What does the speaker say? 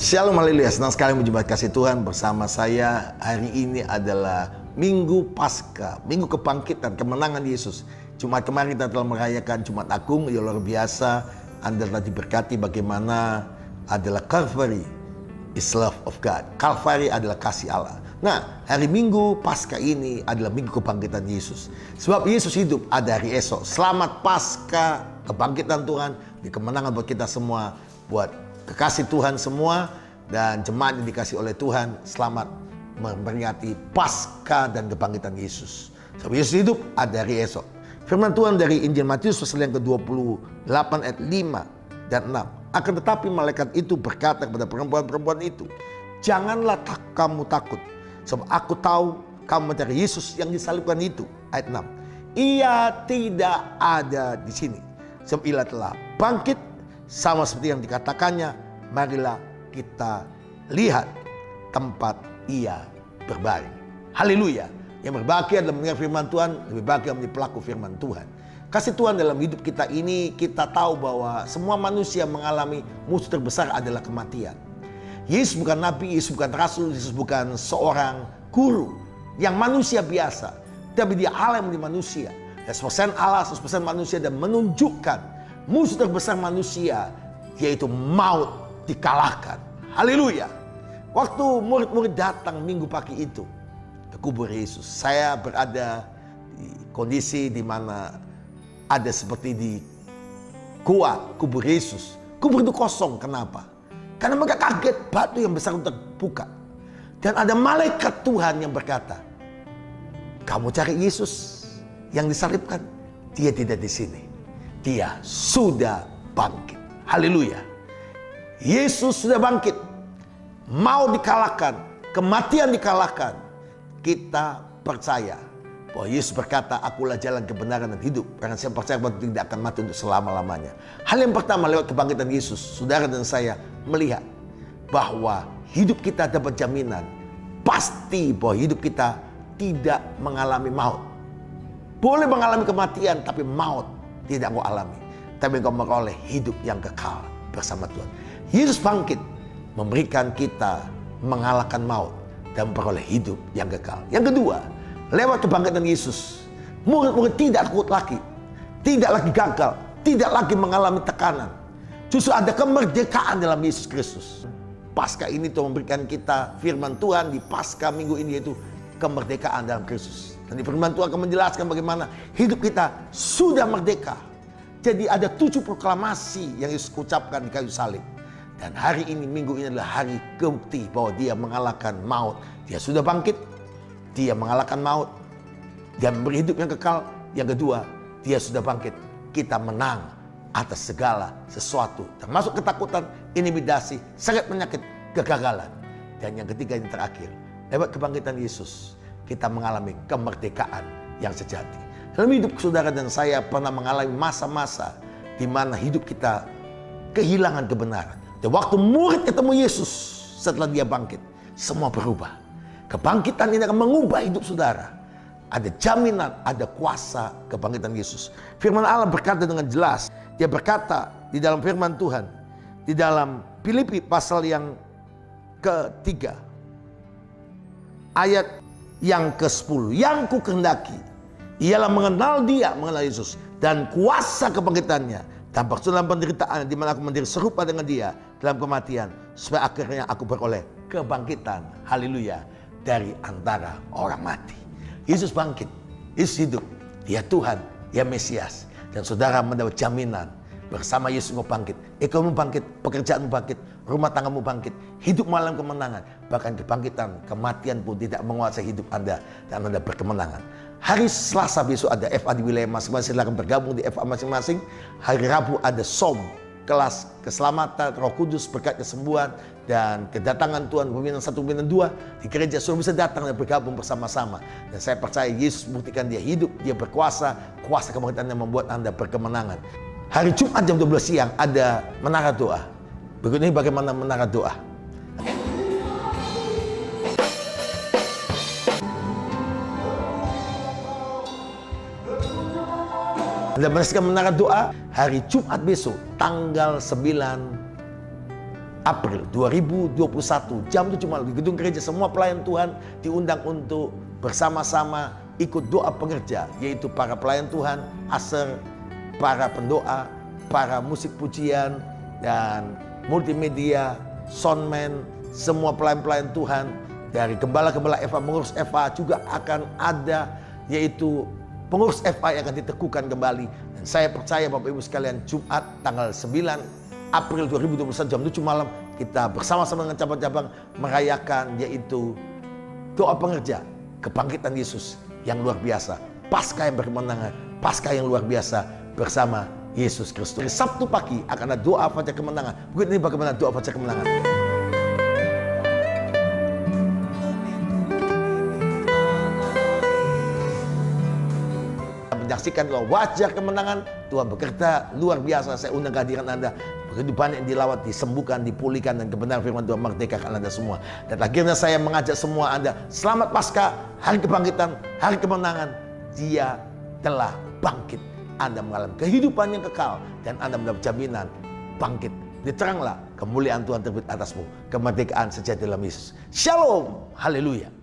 Shalom, haleluya. Senang sekali menjumpai kasih Tuhan bersama saya. Hari ini adalah Minggu Paskah, Minggu Kebangkitan, kemenangan Yesus. Jumat kemarin kita telah merayakan Jumat Agung, yang luar biasa. Anda telah diberkati bagaimana adalah Calvary is love of God. Calvary adalah kasih Allah. Nah, hari Minggu Paskah ini adalah Minggu Kebangkitan Yesus. Sebab Yesus hidup ada hari esok. Selamat Paskah, kebangkitan Tuhan, di kemenangan buat kita semua, buat kekasih Tuhan semua dan jemaat yang dikasih oleh Tuhan. Selamat memperingati Paskah dan kebangkitan Yesus. Sebab Yesus hidup ada hari esok. Firman Tuhan dari Injil Matius pasal yang ke-28 ayat 5 dan 6. Akan tetapi malaikat itu berkata kepada perempuan-perempuan itu, janganlah kamu takut, sebab aku tahu kamu mencari Yesus yang disalibkan itu. Ayat 6. Ia tidak ada di sini, sebab ia telah bangkit sama seperti yang dikatakannya. Marilah kita lihat tempat ia berbaring. Haleluya. Yang berbahagia dalam mendengar firman Tuhan, lebih bahagia menjadi pelaku firman Tuhan. Kasih Tuhan dalam hidup kita ini, kita tahu bahwa semua manusia mengalami musuh terbesar adalah kematian. Yesus bukan nabi, Yesus bukan rasul, Yesus bukan seorang guru yang manusia biasa, tapi dia Allah yang menjadi manusia. 100% Allah, 100% manusia, dan menunjukkan musuh terbesar manusia, yaitu maut, dikalahkan. Haleluya. Waktu murid-murid datang minggu pagi itu ke kubur Yesus, saya berada di kondisi di mana ada seperti di gua kubur Yesus. Kubur itu kosong. Kenapa? Karena mereka kaget, batu yang besar terbuka. Dan ada malaikat Tuhan yang berkata, kamu cari Yesus yang disalibkan? Dia tidak di sini. Dia sudah bangkit. Haleluya. Yesus sudah bangkit. Mau dikalahkan, kematian dikalahkan. Kita percaya bahwa Yesus berkata, akulah jalan kebenaran dan hidup. Karena saya percaya bahwa tidak akan mati untuk selama-lamanya. Hal yang pertama, lewat kebangkitan Yesus, saudara dan saya melihat bahwa hidup kita dapat jaminan pasti bahwa hidup kita tidak mengalami maut. Boleh mengalami kematian, tapi maut tidak kau alami. Tapi kau memperoleh hidup yang kekal bersama Tuhan. Yesus bangkit, memberikan kita mengalahkan maut dan memperoleh hidup yang kekal. Yang kedua, lewat kebangkitan Yesus, murid-murid tidak takut lagi, tidak lagi gagal, tidak lagi mengalami tekanan. Justru ada kemerdekaan dalam Yesus Kristus. Paskah ini Tuhan memberikan kita firman Tuhan di Paskah minggu ini, yaitu kemerdekaan dalam Kristus. Dan di firman Tuhan akan menjelaskan bagaimana hidup kita sudah merdeka. Jadi ada 7 proklamasi yang Yesus ucapkan di kayu salib. Dan hari ini, minggu ini adalah hari kebukti bahwa dia mengalahkan maut. Dia sudah bangkit, dia mengalahkan maut, dia memberi hidup yang kekal. Yang kedua, dia sudah bangkit, kita menang atas segala sesuatu, termasuk ketakutan, intimidasi, sakit, penyakit, kegagalan. Dan yang ketiga, yang terakhir, lewat kebangkitan Yesus, kita mengalami kemerdekaan yang sejati. Dalam hidup saudara dan saya pernah mengalami masa-masa di mana hidup kita kehilangan kebenaran. Dan waktu murid ketemu Yesus setelah dia bangkit, semua berubah. Kebangkitan ini akan mengubah hidup saudara. Ada jaminan, ada kuasa kebangkitan Yesus. Firman Allah berkata dengan jelas. Dia berkata di dalam firman Tuhan, di dalam Filipi pasal yang ke-3, ayat yang ke-10. Yang ku kehendaki ialah mengenal dia, mengenal Yesus, dan kuasa kebangkitannya, dan bersulam penderitaan di mana aku menjadi serupa dengan dia dalam kematian, supaya akhirnya aku beroleh kebangkitan. Haleluya. Dari antara orang mati. Yesus bangkit, Yesus hidup, dia Tuhan, dia Mesias. Dan saudara mendapat jaminan bersama Yesus mau bangkit. Ekonomi bangkit, pekerjaanmu bangkit, rumah tanggamu bangkit, hidup malam kemenangan. Bahkan kebangkitan, kematian pun tidak menguasai hidup Anda, dan Anda berkemenangan. Hari Selasa besok ada FA di wilayah masing-masing, silakan bergabung di FA masing-masing. Hari Rabu ada SOM, kelas keselamatan, Roh Kudus, berkat kesembuhan, dan kedatangan Tuhan, pembinaan 1, pembinaan 2 di gereja. Sudah bisa datang dan bergabung bersama-sama. Dan saya percaya Yesus buktikan dia hidup, dia berkuasa, kuasa kebangkitan yang membuat Anda berkemenangan. Hari Jumat jam 12 siang ada menara doa. Berikut ini bagaimana menara doa. Anda menyaksikan menara doa hari Jumat besok tanggal 9 April 2021 jam 7 malam di gedung gereja. Semua pelayan Tuhan diundang untuk bersama-sama ikut doa pengerja, yaitu para pelayan Tuhan, aser, para pendoa, para musik pujian dan multimedia, soundman, semua pelayan-pelayan Tuhan dari gembala-gembala Eva, pengurus Eva juga akan ada, yaitu pengurus Eva yang akan diteguhkan kembali. Dan saya percaya Bapak Ibu sekalian, Jumat tanggal 9 April 2021 jam 7 malam kita bersama-sama dengan cabang-cabang merayakan, yaitu doa pengerja kebangkitan Yesus yang luar biasa, Paskah yang berkemenangan, Paskah yang luar biasa bersama Yesus Kristus. Hari Sabtu pagi akan ada doa fajar kemenangan. Berikut ini bagaimana doa fajar kemenangan. Menyaksikan doa wajar kemenangan, Tuhan bekerja luar biasa. Saya undang kehadiran Anda. Begitu banyak yang dilawat, disembuhkan, dipulihkan, dan kebenaran firman Tuhan merdekakan Anda semua. Dan akhirnya saya mengajak semua Anda, selamat Paskah, hari kebangkitan, hari kemenangan. Dia telah bangkit. Anda mengalami kehidupan yang kekal dan Anda mendapat jaminan bangkit. Diteranglah kemuliaan Tuhan terbit atasmu, kemerdekaan sejati dalam Yesus. Shalom, haleluya.